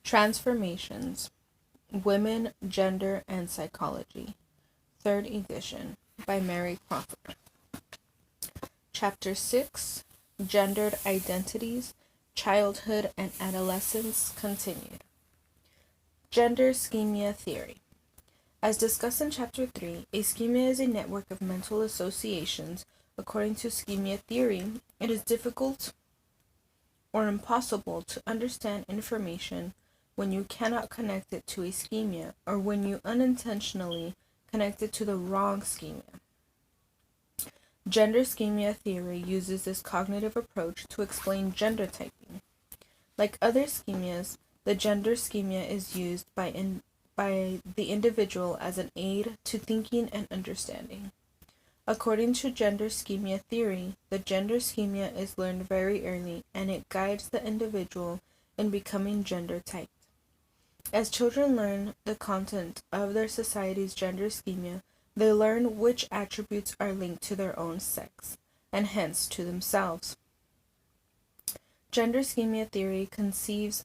Transformations, Women, Gender, and Psychology, 3rd edition, by Mary Crawford. Chapter 6, Gendered Identities, Childhood and Adolescence, continued. Gender Schema Theory. As discussed in Chapter 3, a schema is a network of mental associations. According to schema theory, it is difficult or impossible to understand information when you cannot connect it to a schema, or when you unintentionally connect it to the wrong schema. Gender schema theory uses this cognitive approach to explain gender typing. Like other schemas, the gender schema is used by the individual as an aid to thinking and understanding. According to gender schema theory, the gender schema is learned very early, and it guides the individual in becoming gender typed. As children learn the content of their society's gender schema, they learn which attributes are linked to their own sex, and hence to themselves. Gender schema theory conceives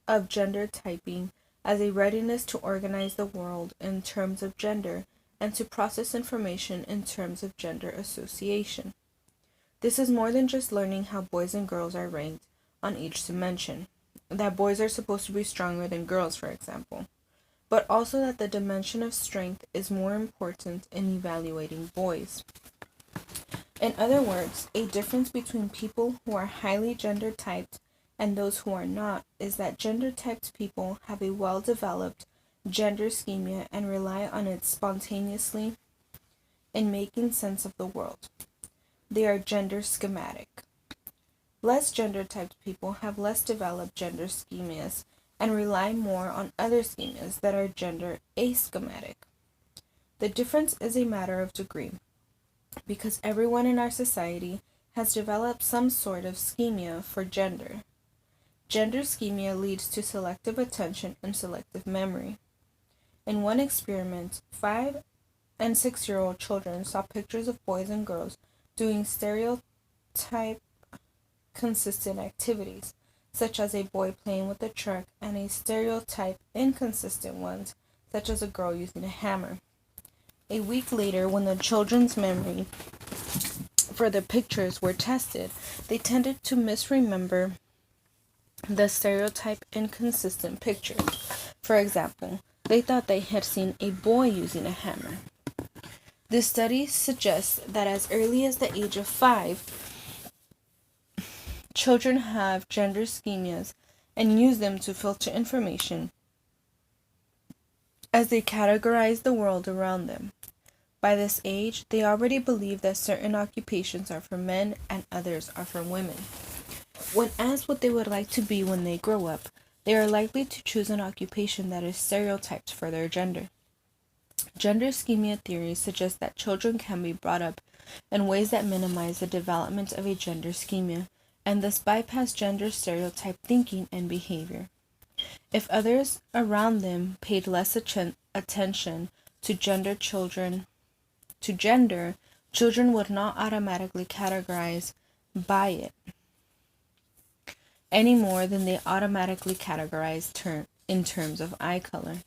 of gender typing as a readiness to organize the world in terms of gender and to process information in terms of gender association. This is more than just learning how boys and girls are ranked on each dimension, that boys are supposed to be stronger than girls, for example, but also that the dimension of strength is more important in evaluating boys. In other words, a difference between people who are highly gender typed and those who are not is that gender typed people have a well-developed gender schema and rely on it spontaneously in making sense of the world. They are gender schematic. Less gender typed people have less developed gender schemas and rely more on other schemas that are gender aschematic. The difference is a matter of degree, because everyone in our society has developed some sort of schema for gender. Gender schema leads to selective attention and selective memory. In one experiment, 5 and 6-year-old children saw pictures of boys and girls doing stereotype consistent activities, such as a boy playing with a truck, and a stereotype inconsistent ones, such as a girl using a hammer. A week later, when the children's memory for the pictures were tested, they tended to misremember the stereotype inconsistent pictures. For example, they thought they had seen a boy using a hammer. This study suggests that as early as the age of 5, children have gender schemas and use them to filter information as they categorize the world around them. By this age, they already believe that certain occupations are for men and others are for women. When asked what they would like to be when they grow up, they are likely to choose an occupation that is stereotyped for their gender. Gender schema theory suggests that children can be brought up in ways that minimize the development of a gender schema, and thus bypass gender stereotype thinking and behavior. If others around them paid less attention to gender, children would not automatically categorize by it any more than they automatically categorize in terms of eye color.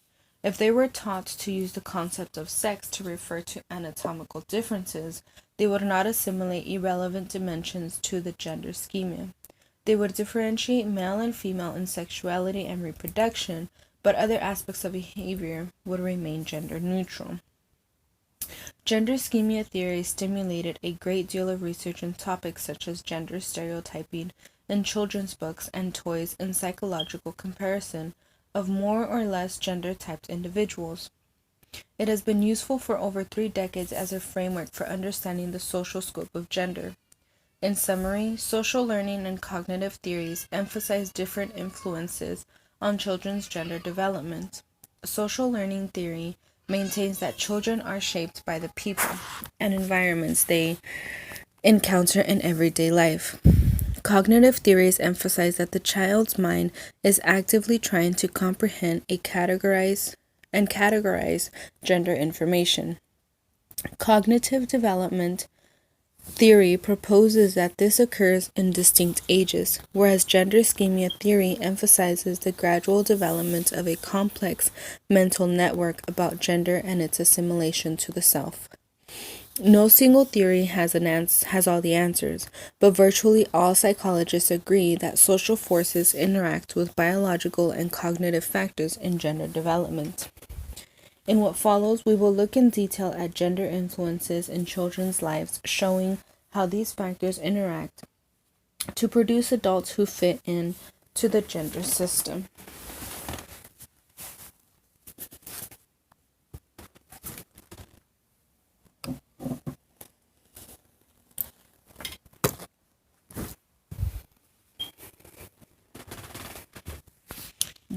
If they were taught to use the concept of sex to refer to anatomical differences, they would not assimilate irrelevant dimensions to the gender schema. They would differentiate male and female in sexuality and reproduction, but other aspects of behavior would remain gender neutral. Gender schema theory stimulated a great deal of research in topics such as gender stereotyping in children's books and toys and psychological comparison of more or less gender-typed individuals. It has been useful for over 3 decades as a framework for understanding the social scope of gender. In summary, social learning and cognitive theories emphasize different influences on children's gender development. Social learning theory maintains that children are shaped by the people and environments they encounter in everyday life. Cognitive theories emphasize that the child's mind is actively trying to comprehend and categorize gender information. Cognitive development theory proposes that this occurs in distinct ages, whereas gender schema theory emphasizes the gradual development of a complex mental network about gender and its assimilation to the self. No single theory has all the answers, but virtually all psychologists agree that social forces interact with biological and cognitive factors in gender development. In what follows, we will look in detail at gender influences in children's lives, showing how these factors interact to produce adults who fit in to the gender system.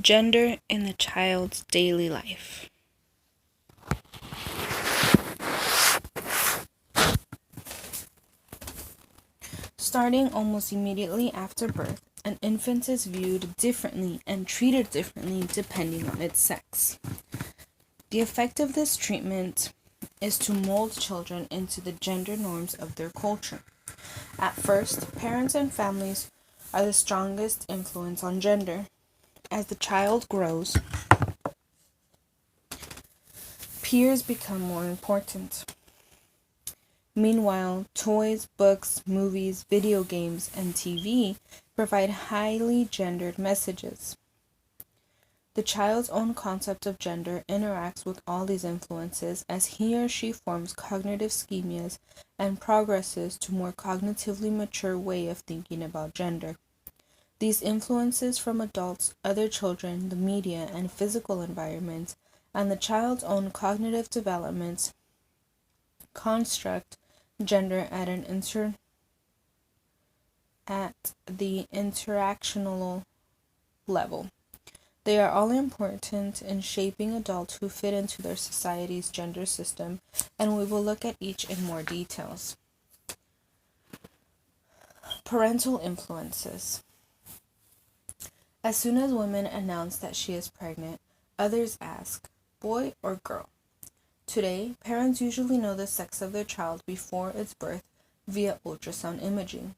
Gender in the child's daily life. Starting almost immediately after birth, an infant is viewed differently and treated differently depending on its sex. The effect of this treatment is to mold children into the gender norms of their culture. At first, parents and families are the strongest influence on gender. As the child grows, peers become more important. Meanwhile, toys, books, movies, video games, and TV provide highly gendered messages. The child's own concept of gender interacts with all these influences as he or she forms cognitive schemas and progresses to a more cognitively mature way of thinking about gender. These influences from adults, other children, the media, and physical environments, and the child's own cognitive developments construct gender at the interactional level. They are all important in shaping adults who fit into their society's gender system, and we will look at each in more details. Parental influences. As soon as women announce that she is pregnant, others ask, boy or girl? Today, parents usually know the sex of their child before its birth via ultrasound imaging.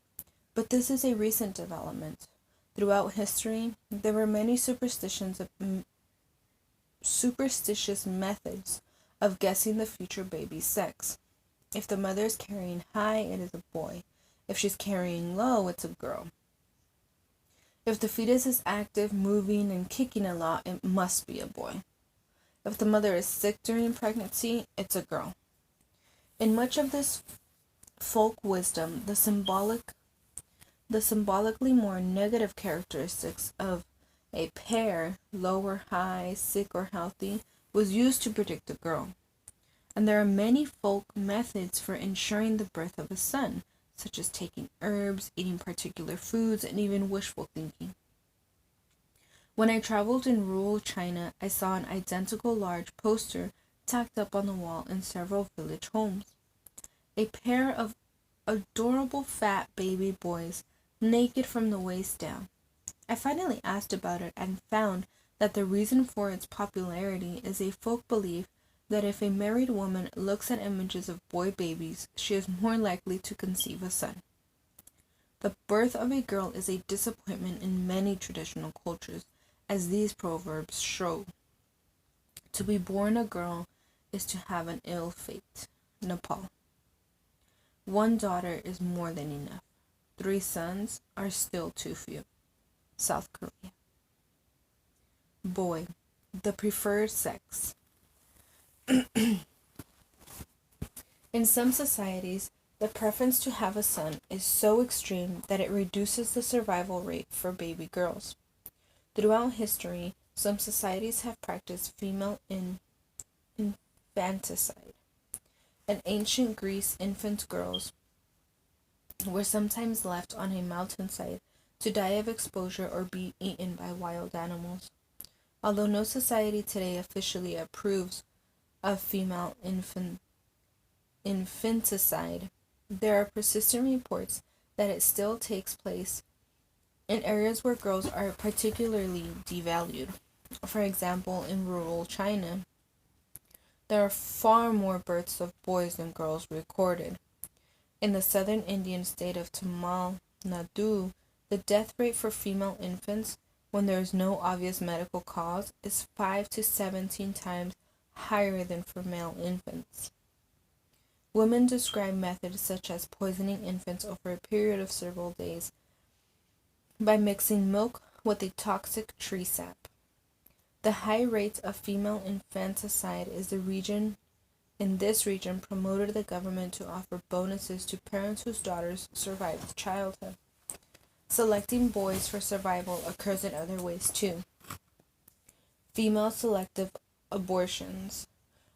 But this is a recent development. Throughout history, there were many superstitious methods of guessing the future baby's sex. If the mother is carrying high, it is a boy. If she's carrying low, it's a girl. If the fetus is active, moving, and kicking a lot, it must be a boy. If the mother is sick during pregnancy, it's a girl. In much of this folk wisdom, the symbolically more negative characteristics of a pair, low or high, sick or healthy, was used to predict a girl. And there are many folk methods for ensuring the birth of a son, such as taking herbs, eating particular foods, and even wishful thinking. When I traveled in rural China, I saw an identical large poster tacked up on the wall in several village homes. A pair of adorable fat baby boys, naked from the waist down. I finally asked about it and found that the reason for its popularity is a folk belief that if a married woman looks at images of boy babies, she is more likely to conceive a son. The birth of a girl is a disappointment in many traditional cultures, as these proverbs show. To be born a girl is to have an ill fate. Nepal. One daughter is more than enough. 3 sons are still too few. South Korea. Boy, the preferred sex. In some societies, the preference to have a son is so extreme that it reduces the survival rate for baby girls. Throughout history, some societies have practiced female infanticide. In ancient Greece, infant girls were sometimes left on a mountainside to die of exposure or be eaten by wild animals. Although no society today officially approves of female infanticide, there are persistent reports that it still takes place in areas where girls are particularly devalued. For example, in rural China, there are far more births of boys than girls recorded. In the southern Indian state of Tamil Nadu, the death rate for female infants when there is no obvious medical cause is 5 to 17 times higher than for male infants. Women describe methods such as poisoning infants over a period of several days by mixing milk with a toxic tree sap. The high rates of female infanticide in this region promoted the government to offer bonuses to parents whose daughters survived childhood. Selecting boys for survival occurs in other ways too. Female selective abortions.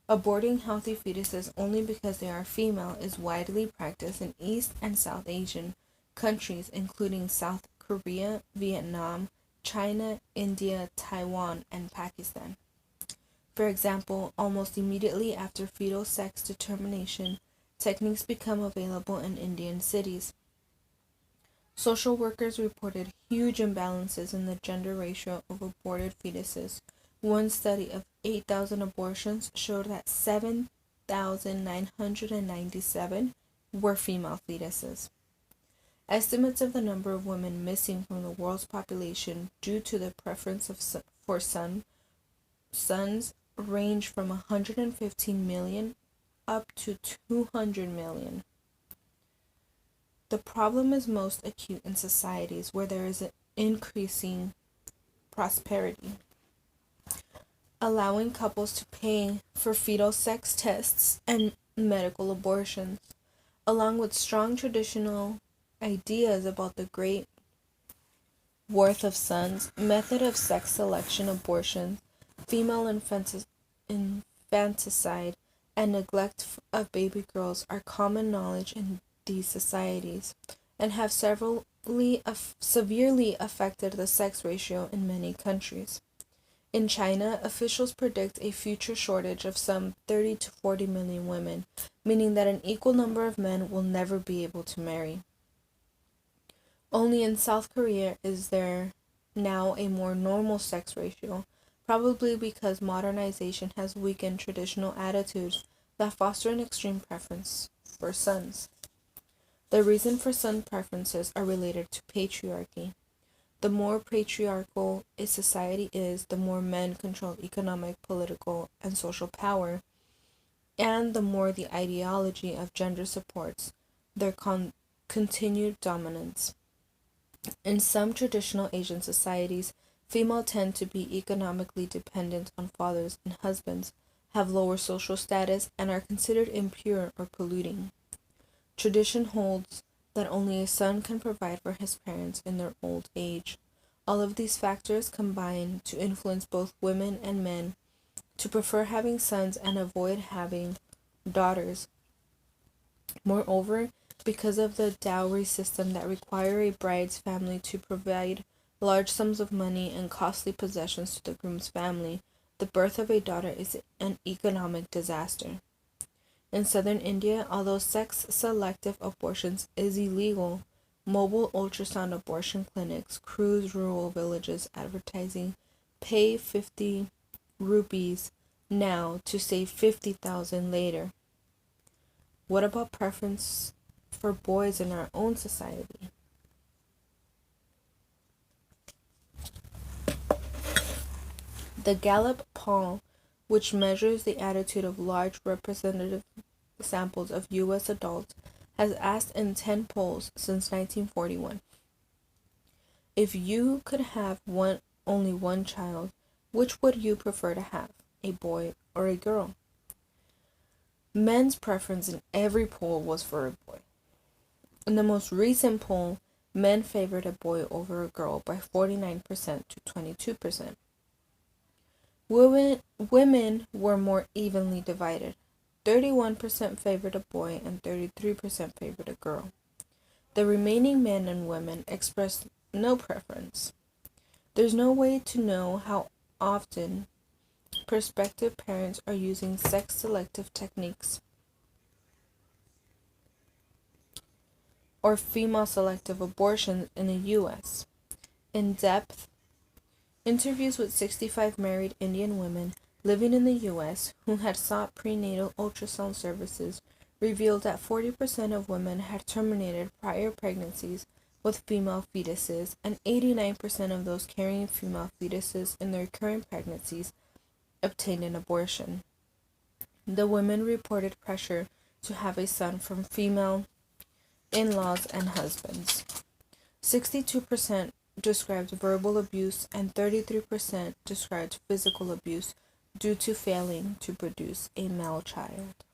Aborting healthy fetuses only because they are female is widely practiced in East and South Asian countries, including South Korea, Vietnam, China, India, Taiwan, and Pakistan. For example, almost immediately after fetal sex determination, techniques become available in Indian cities. Social workers reported huge imbalances in the gender ratio of aborted fetuses. One study of 8,000 abortions showed that 7,997 were female fetuses. Estimates of the number of women missing from the world's population due to the preference for sons range from 115 million up to 200 million. The problem is most acute in societies where there is an increasing prosperity, allowing couples to pay for fetal sex tests and medical abortions, along with strong traditional ideas about the great worth of sons, method of sex selection abortion, female infanticide, and neglect of baby girls are common knowledge in these societies, and have severely affected the sex ratio in many countries. In China, officials predict a future shortage of some 30 to 40 million women, meaning that an equal number of men will never be able to marry. Only in South Korea is there now a more normal sex ratio, probably because modernization has weakened traditional attitudes that foster an extreme preference for sons. The reason for son preferences are related to patriarchy. The more patriarchal a society is, the more men control economic, political, and social power, and the more the ideology of gender supports their continued dominance. In some traditional Asian societies, females tend to be economically dependent on fathers and husbands, have lower social status, and are considered impure or polluting. Tradition holds that only a son can provide for his parents in their old age. All of these factors combine to influence both women and men to prefer having sons and avoid having daughters. Moreover, because of the dowry system that require a bride's family to provide large sums of money and costly possessions to the groom's family, the birth of a daughter is an economic disaster. In southern India, although sex-selective abortions is illegal, mobile ultrasound abortion clinics cruise rural villages advertising pay 50 rupees now to save 50,000 later. What about preference for boys in our own society? The Gallup poll, which measures the attitude of large representative samples of U.S. adults, has asked in 10 polls since 1941. If you could have only one child, which would you prefer to have, a boy or a girl? Men's preference in every poll was for a boy. In the most recent poll, men favored a boy over a girl by 49% to 22%. Women were more evenly divided. 31% favored a boy and 33% favored a girl. The remaining men and women expressed no preference. There's no way to know how often prospective parents are using sex-selective techniques or female-selective abortion in the U.S. In-depth interviews with 65 married Indian women living in the U.S. who had sought prenatal ultrasound services revealed that 40% of women had terminated prior pregnancies with female fetuses, and 89% of those carrying female fetuses in their current pregnancies obtained an abortion. The women reported pressure to have a son from female in-laws and husbands. 62% described verbal abuse and 33% described physical abuse due to failing to produce a male child.